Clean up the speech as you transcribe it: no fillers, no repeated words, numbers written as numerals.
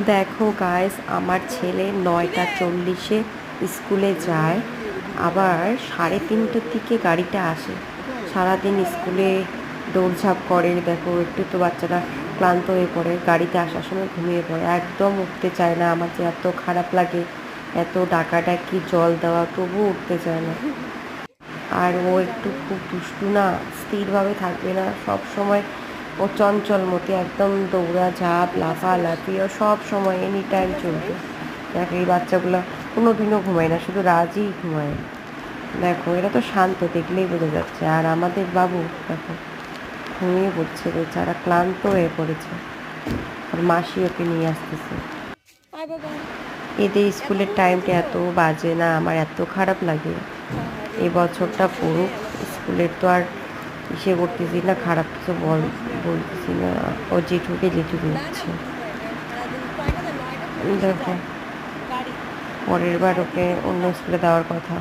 দেখো গাইস, আমার ছেলে 9টা 40-এ স্কুলে যায়, আবার 3:30-র দিকে গাড়িটা আসে। সারাদিন স্কুলে দৌড়ঝাঁপ করে, দেখো একটু তো বাচ্চারা ক্লান্ত হয়ে পড়ে, গাড়িতে আসার সময় ঘুমিয়ে পড়ে, একদম উঠতে চায় না। আমার যে এত খারাপ লাগে, এত ডাকাডাকি জল দেওয়া, তবুও উঠতে চায় না। আর ও একটু খুব দুষ্টু না, স্থিরভাবে থাকবে না, সব সময় ও চঞ্চল মতি, একদম দৌড়া ঝাঁপ লাফালাফি ও সব সময় এনি টাইম চলবে। দেখো এই বাচ্চাগুলো কোনো দিনও ঘুমায় না, শুধু রাজই ঘুমায়। দেখো এরা তো শান্ত, দেখলেই বোঝা যাচ্ছে। আর আমাদের বাবু দেখো ঘুমিয়ে পড়ছে, বেচারা ক্লান্ত হয়ে পড়েছে। আর মাসি ওকে নিয়ে আসতেছে। এদের স্কুলের টাইমটা এত বাজে না, আমার এত খারাপ লাগে। এই বছরটা পড়ুক, স্কুলের তো আর ইসে করতেছি না, খারাপ কিছু বলতেছি না। ও জেঠুকে জেঠু দিচ্ছে। দেখো পরের বার ওকে অন্য স্কুলে দেওয়ার কথা।